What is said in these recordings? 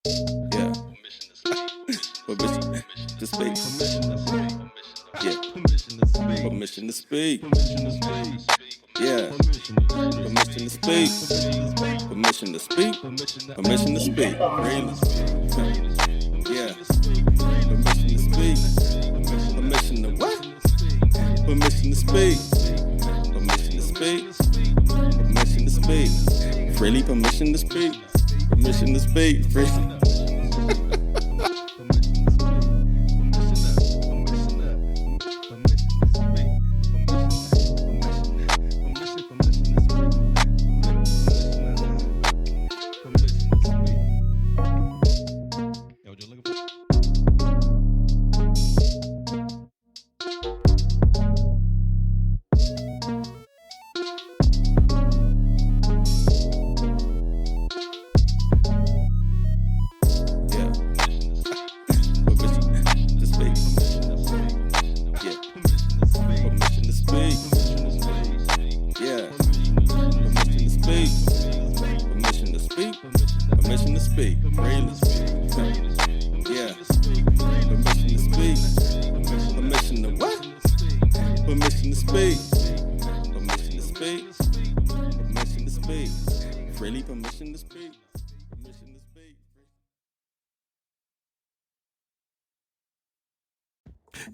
Yeah. Permission to speak. Yeah. Permission to speak. Yeah. Permission to speak. Permission to speak. Permission to speak. Really. Yeah. Permission to speak. Permission to what? Permission to speak. Permission to speak. Permission to speak. Freely permission to speak. Permission to speak. Freely.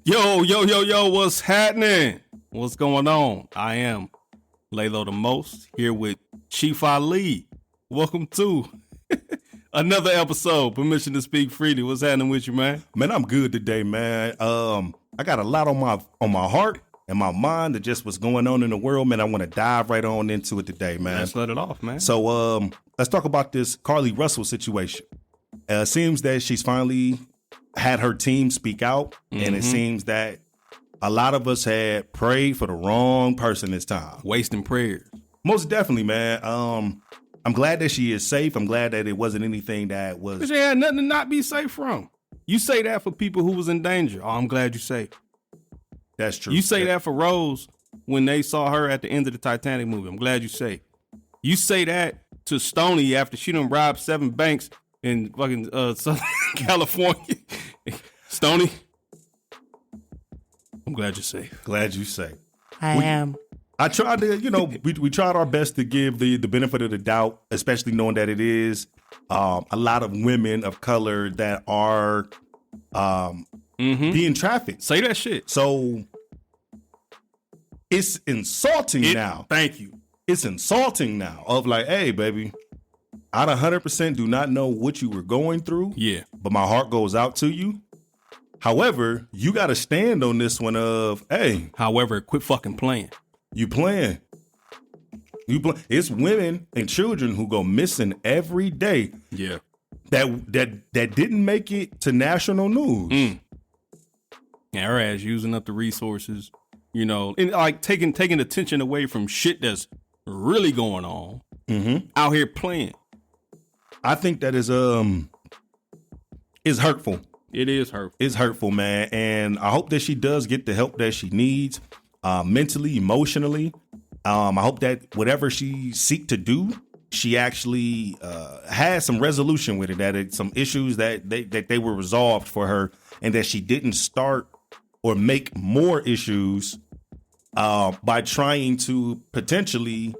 Yo, what's happening? What's going on? I am Laylo the Most here with Chief Ali. Welcome to another episode, Permission to Speak Freely. What's happening with you, man? Man, I'm good today, man. I got a lot on my heart and my mind that just what's going on in the world, man. I want to dive right on into it today, man. Let's let it off, man. So let's talk about this Carlee Russell situation. It seems that she's finally had her team speak out, and it seems that a lot of us had prayed for the wrong person this time. Wasting prayers. Most definitely, man. I'm glad that she is safe. I'm glad that it wasn't anything that was... But she had nothing to not be safe from. You say that for people who was in danger. Oh, I'm glad you're safe. That's true. You say that for Rose when they saw her at the end of the Titanic movie. I'm glad you're safe. You say that to Stoney after she done robbed 7 banks in fucking Southern California. Stoney, I'm glad you're safe. Glad you're safe. I am. I tried to, we tried our best to give the benefit of the doubt, especially knowing that it is a lot of women of color that are being trafficked. Say that shit. So it's insulting now. Thank you. It's insulting now of like, hey, baby, I 100% do not know what you were going through. Yeah. But my heart goes out to you. However, you got to stand on this one of, hey. However, quit fucking playing. You playing. It's women and children who go missing every day. Yeah. That didn't make it to national news. Yeah, her ass using up the resources, and like taking attention away from shit that's really going on. Out here playing. I think that is hurtful. It is hurtful. It's hurtful, man. And I hope that she does get the help that she needs, mentally, emotionally. I hope that whatever she seek to do, she actually has some resolution with it, that it's some issues that they were resolved for her, and that she didn't start or make more issues by trying to potentially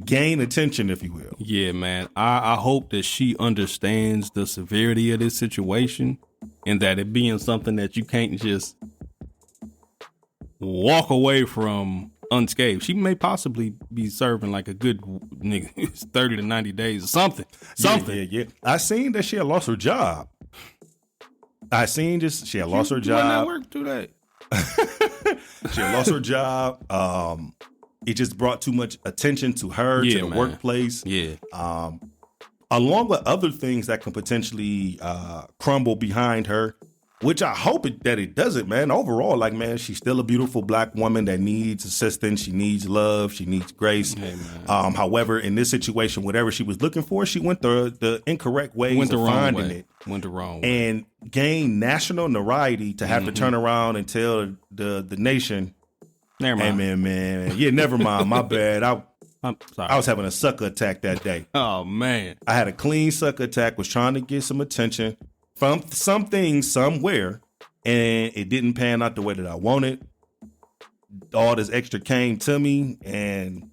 gain attention, if you will. Yeah, man. I hope that she understands the severity of this situation and that it being something that you can't just walk away from unscathed. She may possibly be serving like a good nigga 30 to 90 days or something. Yeah. I seen that she had lost her job. She had lost her job. Why not work today? She had lost her job. It just brought too much attention to her, to the workplace. Yeah. Along with other things that can potentially crumble behind her, which I hope that it doesn't, man. Overall, like, man, she's still a beautiful black woman that needs assistance. She needs love. She needs grace. Hey, however, in this situation, whatever she was looking for, she went the incorrect ways of finding it. Went the wrong way. And gained national notoriety to have to turn around and tell the nation, never mind. Hey, man. Yeah, never mind. My bad. I'm sorry. I was having a sucker attack that day. Oh man. I had a clean sucker attack, was trying to get some attention from something somewhere, and it didn't pan out the way that I wanted. All this extra came to me, and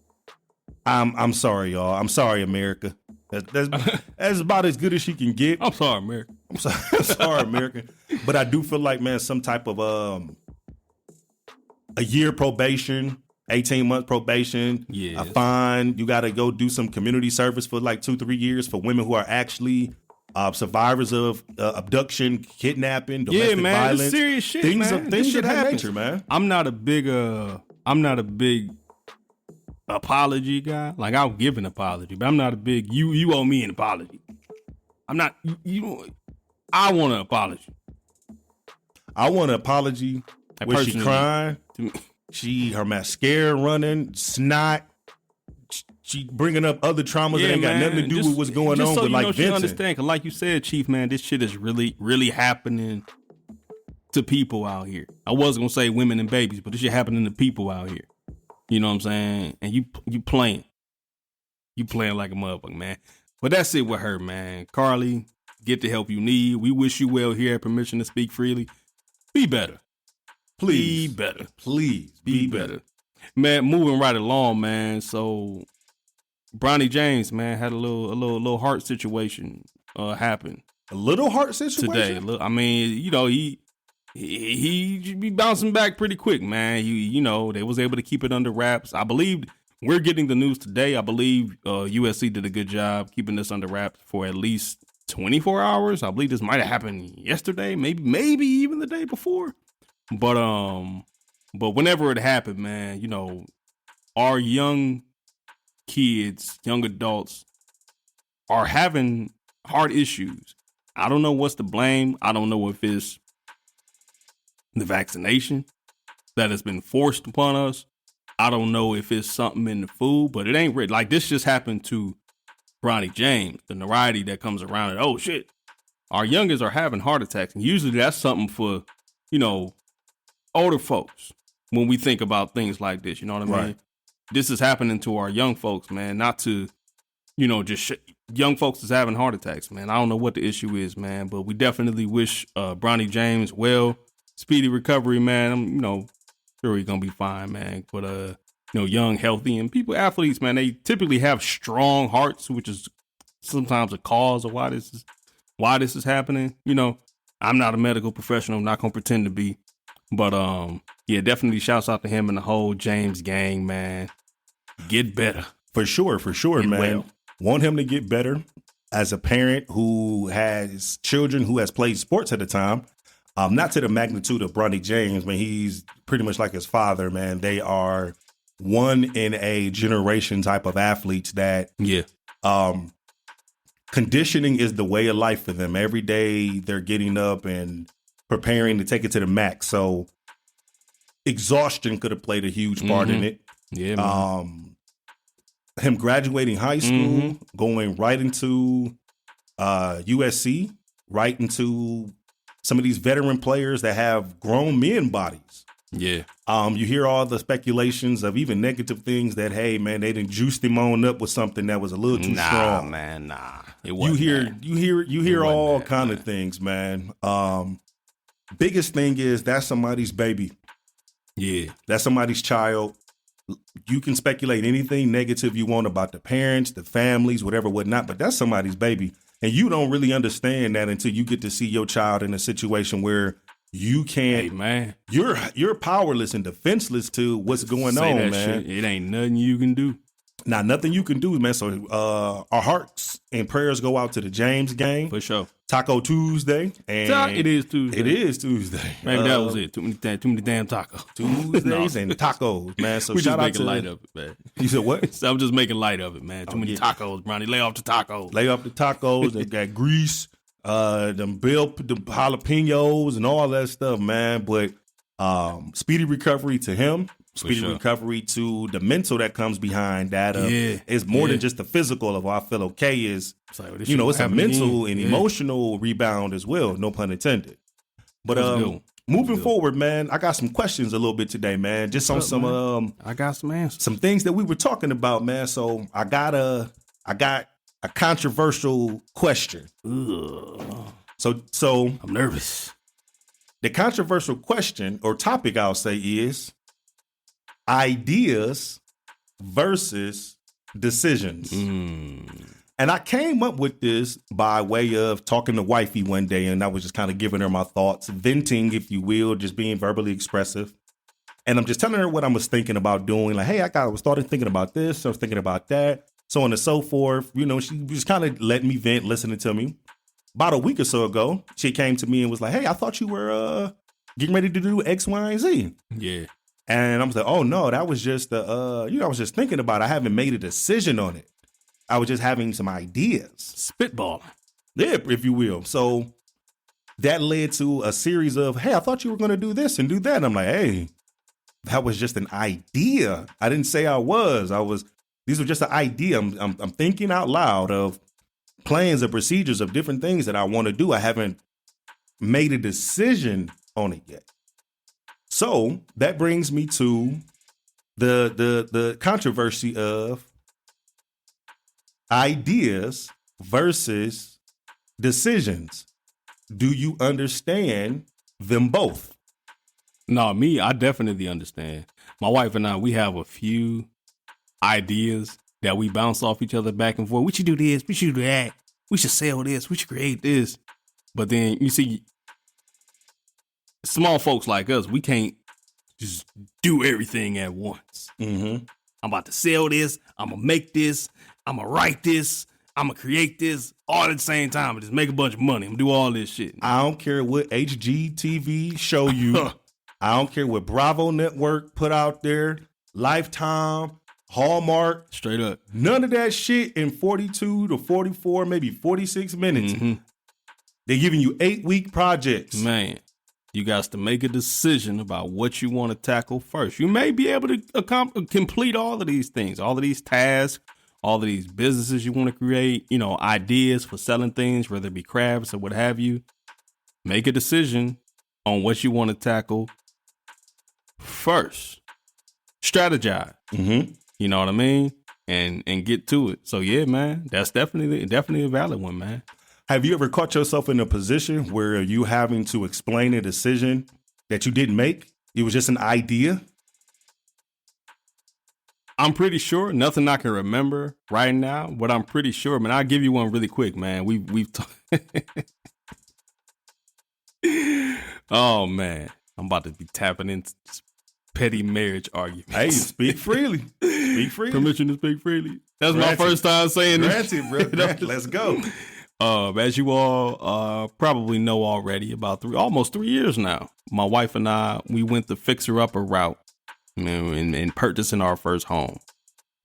I'm sorry, y'all. I'm sorry, America. That's about as good as she can get. I'm sorry, America. I'm sorry, America. But I do feel like, man, some type of a year probation, 18-month probation, a fine. You got to go do some community service for like 2-3 years for women who are actually survivors of abduction, kidnapping, domestic violence. It's serious shit, things man. Things shit of that happens. nature, man. I'm not a big apology guy. Like, I'll give an apology, but I'm not a big you owe me an apology. I'm not I want an apology. I want an apology where she crying, her mascara running, snot. She bringing up other traumas that ain't got nothing to do with what's going on. So but like Vincent, you understand, because like you said, Chief, man, this shit is really, really happening to people out here. I was gonna say women and babies, but this shit happening to people out here. You know what I'm saying? And you playing like a motherfucker, man. But that's it with her, man. Carlee, get the help you need. We wish you well here at Permission to Speak Freely. Be better. Please. Be better. Please. Be better. Man, moving right along, man. So Bronny James, man, had a little heart situation happen. A little heart situation? Today. I mean, you know, he be bouncing back pretty quick, man. You know, they was able to keep it under wraps. I believe we're getting the news today. I believe USC did a good job keeping this under wraps for at least 24 hours. I believe this might have happened yesterday, maybe even the day before. But whenever it happened, man, you know, our young kids, young adults are having heart issues. I don't know what's to blame. I don't know if it's the vaccination that has been forced upon us. I don't know if it's something in the food, but it ain't really like this just happened to Bronny James, the notoriety that comes around it. Oh shit, our youngest are having heart attacks. And usually that's something for, you know, older folks when we think about things like this, you know what I mean? Right. This is happening to our young folks, man, not to, you know, young folks is having heart attacks, man. I don't know what the issue is, man, but we definitely wish Bronny James well. Speedy recovery, man. I'm, you know, sure he's gonna be fine, man. But you know, young, healthy, and athletes, man, they typically have strong hearts, which is sometimes a cause of why this is happening. You know, I'm not a medical professional, I'm not gonna pretend to be, but yeah, definitely shouts out to him and the whole James gang, man. Get better. For sure, man. Well. Want him to get better. As a parent who has children who has played sports at the time, not to the magnitude of Bronny James, but he's pretty much like his father, man. They are one in a generation type of athletes that conditioning is the way of life for them. Every day they're getting up and preparing to take it to the max. So exhaustion could have played a huge part in it. Yeah, man. Him graduating high school, going right into USC, right into some of these veteran players that have grown men bodies. Yeah. You hear all the speculations of even negative things that, hey, man, they didn't juice him on up with something that was a little too strong. Nah. It wasn't You hear all kind of things, man. Biggest thing is that's somebody's baby. Yeah. That's somebody's child. You can speculate anything negative you want about the parents, the families, whatever, whatnot, but that's somebody's baby. And you don't really understand that until you get to see your child in a situation where you can't. Hey, man. You're powerless and defenseless to what's going on, man. Shit. It ain't nothing you can do. Now, nothing you can do, man. So our hearts and prayers go out to the James gang. For sure. Taco Tuesday. And it is Tuesday. It is Tuesday. Maybe that was it. Too many damn tacos. Tuesdays and tacos, man. So we shout just out making to light of it, man. You said what? So I'm just making light of it, man. Too many tacos, Bronny. Lay off the tacos. Lay off the tacos. They got grease, the jalapenos and all that stuff, man. But speedy recovery to him. Speedy recovery to the mental that comes behind that. It's more than just the physical of I feel okay is, it's a mental and emotional rebound as well. No pun intended. But moving forward, man, I got some questions a little bit today, man. Just on some I got some answers. Some things that we were talking about, man. So I got a controversial question. Ugh. So I'm nervous. The controversial question or topic I'll say is ideas versus decisions. And I came up with this by way of talking to wifey one day, and I was just kind of giving her my thoughts, venting, if you will, just being verbally expressive. And I'm just telling her what I was thinking about doing. Like, hey, I was started thinking about this, I was thinking about that, so on and so forth. You know, she just kind of let me vent, listening to me. About a week or so ago, she came to me and was like, hey, I thought you were getting ready to do X, Y, and Z. Yeah. And I was like, oh, no, that was just, I was just thinking about it. I haven't made a decision on it. I was just having some ideas. Spitball. Yeah, if you will. So that led to a series of, hey, I thought you were going to do this and do that. And I'm like, hey, that was just an idea. I didn't say I was. These were just an idea. I'm thinking out loud of plans and procedures of different things that I want to do. I haven't made a decision on it yet. So that brings me to the controversy of ideas versus decisions. Do you understand them both? No, me, I definitely understand. My wife and I, we have a few ideas that we bounce off each other back and forth. We should do this. We should do that. We should sell this. We should create this. But then you see, small folks like us, we can't just do everything at once. Mm-hmm. I'm about to sell this. I'm going to make this. I'm going to write this. I'm going to create this all at the same time and just make a bunch of money. I'm going to do all this shit. I don't care what HGTV show you. I don't care what Bravo Network put out there. Lifetime, Hallmark. Straight up. None of that shit in 42 to 44, maybe 46 minutes. Mm-hmm. They're giving you 8-week projects. Man, you got to make a decision about what you want to tackle first. You may be able to complete all of these things, all of these tasks, all of these businesses you want to create, you know, ideas for selling things, whether it be crafts or what have you. Make a decision on what you want to tackle first. Strategize. Mm-hmm. You know what I mean? And get to it. So yeah, man, that's definitely a valid one, man. Have you ever caught yourself in a position where you having to explain a decision that you didn't make? It was just an idea? I'm pretty sure, nothing I can remember right now, but I'm pretty sure, man. I'll give you one really quick, man. We've oh man, I'm about to be tapping into petty marriage arguments. Hey, speak freely. Speak freely. Permission to speak freely. That's Granted. my first time saying this. Granted, bro. Granted. Let's go. As you all probably know already, about almost 3 years now, my wife and I, we went the fixer-upper route in purchasing our first home.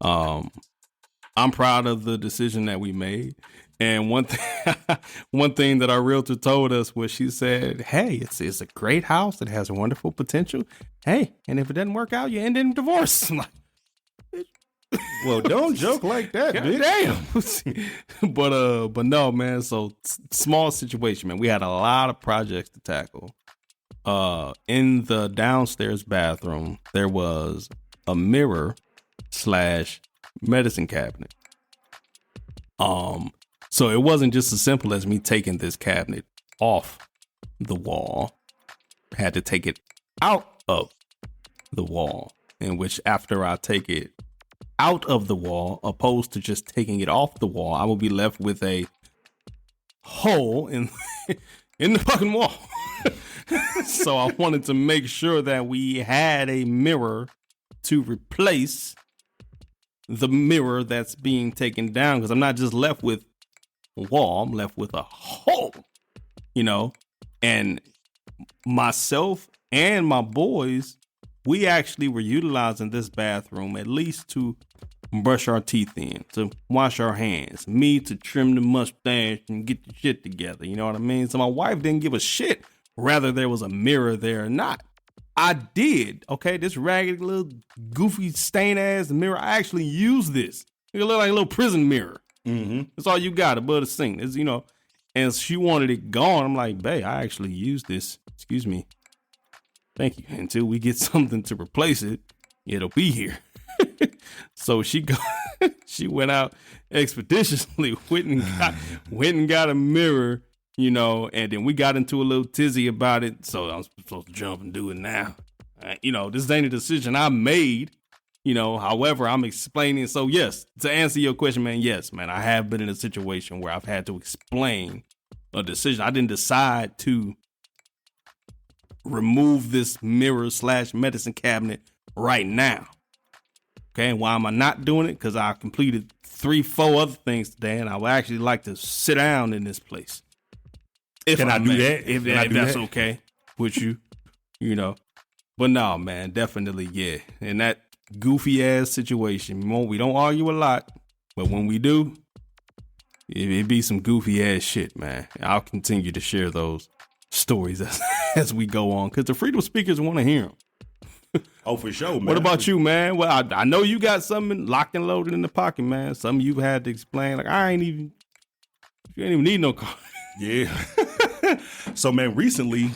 I'm proud of the decision that we made. And one thing that our realtor told us was, she said, hey, it's a great house. It has wonderful potential. Hey, and if it doesn't work out, you end in divorce. I'm like, well, don't joke like that, bitch. Damn. But no, man. So small situation, man. We had a lot of projects to tackle. In the downstairs bathroom, there was a mirror / medicine cabinet. So it wasn't just as simple as me taking this cabinet off the wall. I had to take it out of the wall, in which after I take it out of the wall, opposed to just taking it off the wall, I will be left with a hole in the fucking wall. So I wanted to make sure that we had a mirror to replace the mirror that's being taken down, because I'm not just left with a wall, I'm left with a hole, you know. And myself and my boys, we actually were utilizing this bathroom at least to brush our teeth in, to wash our hands, me to trim the mustache and get the shit together, you know what I mean? So my wife didn't give a shit whether there was a mirror there or not. I did, okay? This ragged little goofy stain ass mirror, I actually used this. It looked like a little prison mirror. Mm-hmm. That's all you got above the sink. It's, you know, and she wanted it gone. I'm like, babe, I actually used this. Excuse me. Thank you. Until we get something to replace it, it'll be here. So she went out expeditiously, went and got a mirror, and then we got into a little tizzy about it. So I'm supposed to jump and do it now. This ain't a decision I made. However, I'm explaining. So yes, to answer your question, man, yes, man, I have been in a situation where I've had to explain a decision. I didn't decide to remove this mirror / medicine cabinet right now. Okay, and why am I not doing it? Because I completed 3-4 other things today, and I would actually like to sit down in this place. Can I do that? If that's okay with you, But no, man, definitely, yeah. In that goofy ass situation, we don't argue a lot, but when we do, it be some goofy ass shit, man. I'll continue to share those stories as we go on, because the freedom speakers want to hear them. Oh, for sure, man. What about you, man? Well, I know you got something locked and loaded in the pocket, man. Some of you had to explain, like, you ain't even need no car. Yeah. So, man, recently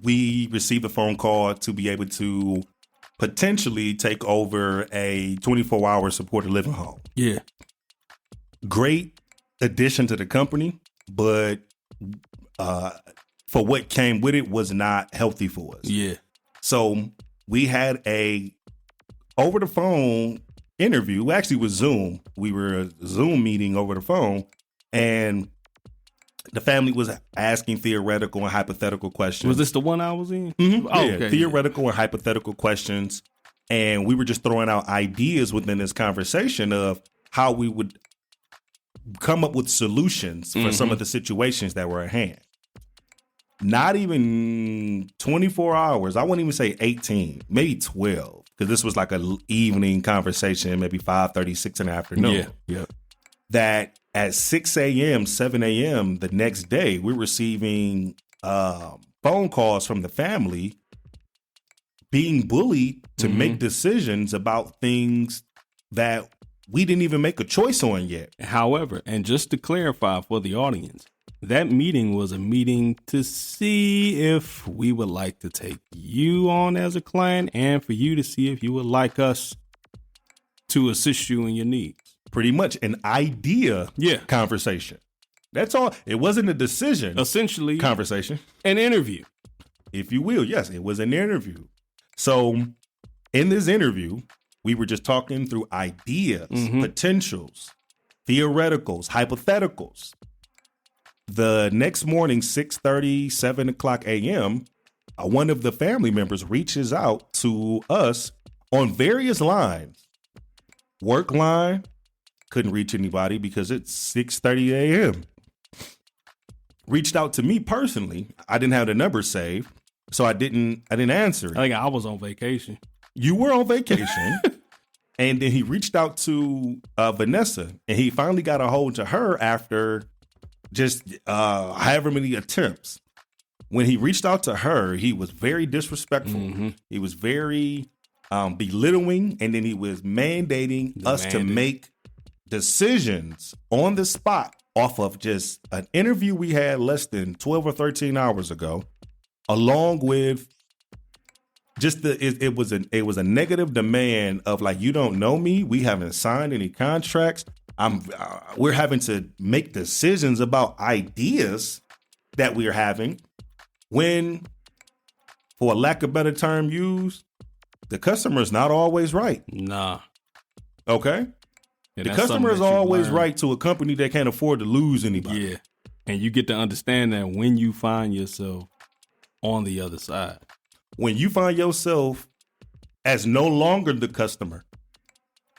we received a phone call to be able to potentially take over a 24-hour supported living home. Yeah. Great addition to the company, but for what came with it was not healthy for us. Yeah. So we had a over the phone interview. Actually, it was Zoom. We were a Zoom meeting over the phone, and the family was asking theoretical and hypothetical questions. Was this the one I was in? Mm-hmm. Oh, yeah, okay, theoretical and hypothetical questions. And we were just throwing out ideas within this conversation of how we would come up with solutions for some of the situations that were at hand. Not even 24 hours. I wouldn't even say 18, maybe 12. Because this was like an evening conversation, maybe 5:30, 6 in the afternoon. Yeah. That at 6 a.m., 7 a.m. the next day, we're receiving phone calls from the family being bullied to make decisions about things that we didn't even make a choice on yet. However, and just to clarify for the audience, that meeting was a meeting to see if we would like to take you on as a client and for you to see if you would like us to assist you in your needs. Pretty much an idea conversation. That's all. It wasn't a decision. Essentially, conversation. An interview. If you will. Yes, it was an interview. So in this interview, we were just talking through ideas, potentials, theoreticals, hypotheticals. The next morning, 6:30, 7 o'clock a.m., one of the family members reaches out to us on various lines. Work line, couldn't reach anybody because it's 6:30 a.m. Reached out to me personally. I didn't have the number saved, so I didn't answer it. I think I was on vacation. You were on vacation. And then he reached out to Vanessa, and he finally got a hold to her after just however many attempts. When he reached out to her, he was very disrespectful. He was very belittling, and then he was mandating us to make decisions on the spot off of just an interview we had less than 12 or 13 hours ago, along with just it was a negative demand of like, you don't know me, we haven't signed any contracts. We're having to make decisions about ideas that we're having when, for lack of better term used, the customer is not always right. Nah. Okay? The customer is always right to a company that can't afford to lose anybody. Yeah. And you get to understand that when you find yourself on the other side. When you find yourself as no longer the customer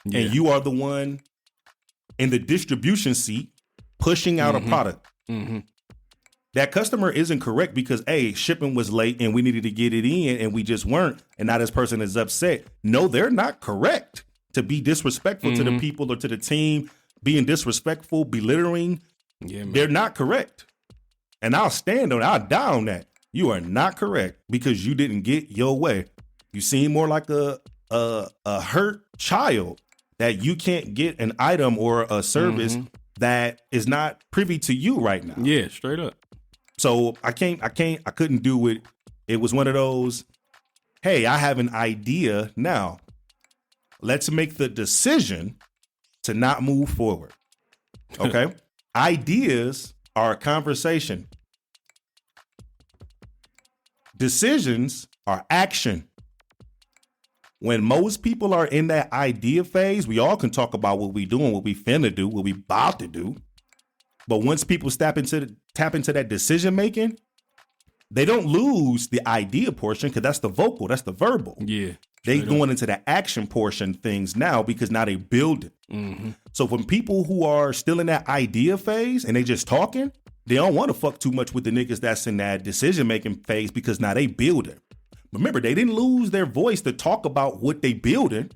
and you are the one in the distribution seat pushing out a product. That customer isn't correct because shipping was late and we needed to get it in and we just weren't. And now this person is upset. No, they're not correct to be disrespectful to the people or to the team, being disrespectful, belittling. Yeah, man. They're not correct. And I'll die on that. You are not correct because you didn't get your way. You seem more like a hurt child that you can't get an item or a service that is not privy to you right now. Yeah, straight up. So I couldn't do it It was one of those, hey, I have an idea now. Let's make the decision to not move forward. Okay? Ideas are a conversation. Decisions are action. When most people are in that idea phase, we all can talk about what we doing, what we finna do, what we about to do. But once people tap into that decision making, they don't lose the idea portion because that's the vocal, that's the verbal. Yeah. They going into the action portion things now because now they build it. Mm-hmm. So when people who are still in that idea phase and they just talking, they don't want to fuck too much with the niggas that's in that decision making phase because now they building. Remember, they didn't lose their voice to talk about what they building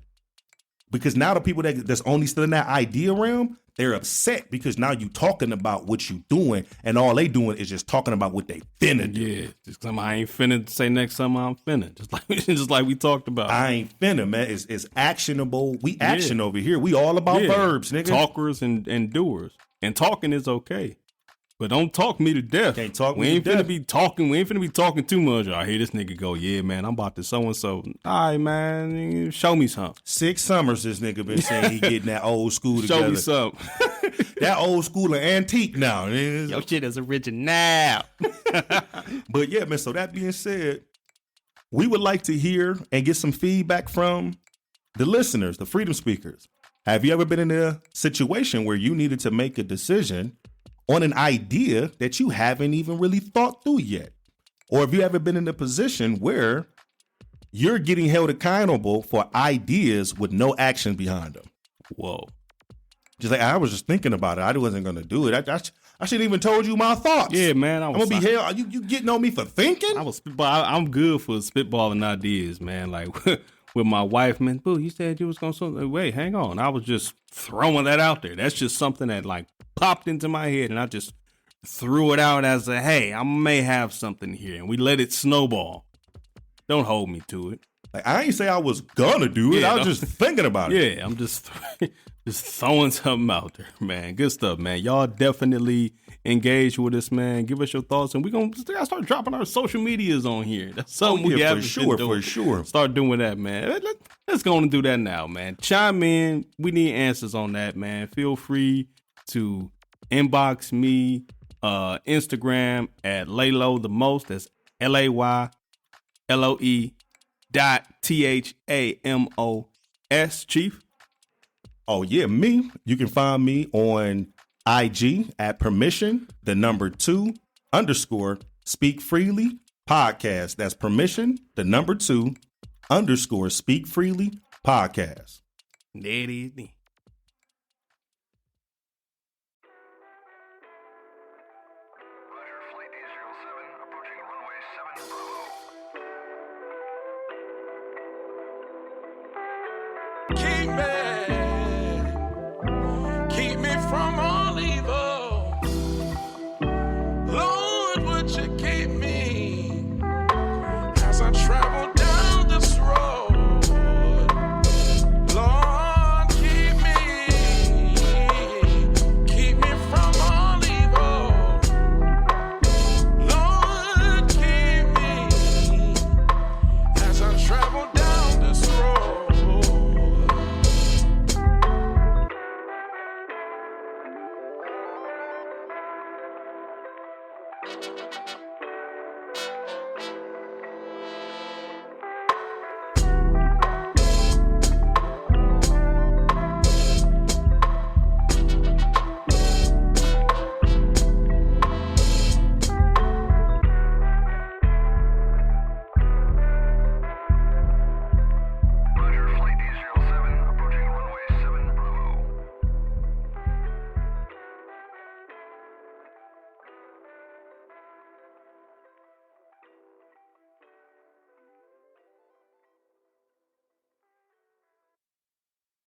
because now the people that's only still in that idea realm, they're upset because now you talking about what you doing and all they doing is just talking about what they finna do. Yeah, just something I ain't finna say next time I'm finna. Just like we talked about. I ain't finna, man. It's actionable. We action over here. We all about verbs, nigga. Talkers and doers. And talking is okay. But don't talk me to death. Can't talk we me ain't to finna death. be talking. We ain't finna be talking too much. I hear this nigga go, yeah, man, I'm about to so-and-so. All right, man, show me something. 6 summers this nigga been saying he getting that old school together. Show me something. That old school and antique now. Your shit is original. But yeah, man, so that being said, we would like to hear and get some feedback from the listeners, the freedom speakers. Have you ever been in a situation where you needed to make a decision on an idea that you haven't even really thought through yet? Or have you ever been in a position where you're getting held accountable for ideas with no action behind them? Whoa. Just like, I was just thinking about it. I wasn't going to do it. I shouldn't even told you my thoughts. Yeah, man. I'm going to be held. You getting on me for thinking? I'm good for spitballing ideas, man. Like with my wife, man. Boo, you said you was going to, wait, hang on. I was just throwing that out there. That's just something that like popped into my head and I just threw it out as a, hey, I may have something here. And we let it snowball. Don't hold me to it. Like, I ain't say I was gonna do it. I was just thinking about it. Yeah, I'm just throwing something out there, man. Good stuff, man. Y'all definitely engage with us, man. Give us your thoughts, and we're gonna start dropping our social medias on here. That's something we have for sure. Start doing that, man. Let's go and do that now, man. Chime in. We need answers on that, man. Feel free to inbox me, Instagram at Laylo the most. That's LAYLOE.THAMOS, Chief. Oh yeah, me. You can find me on IG at permission_2_speak freely podcast. That's permission_2_speak freely podcast. There it is. Keep me from all evil. Lord, would you keep me as I travel down this road? Lord, keep me from all evil. Lord, keep me as I travel down this road.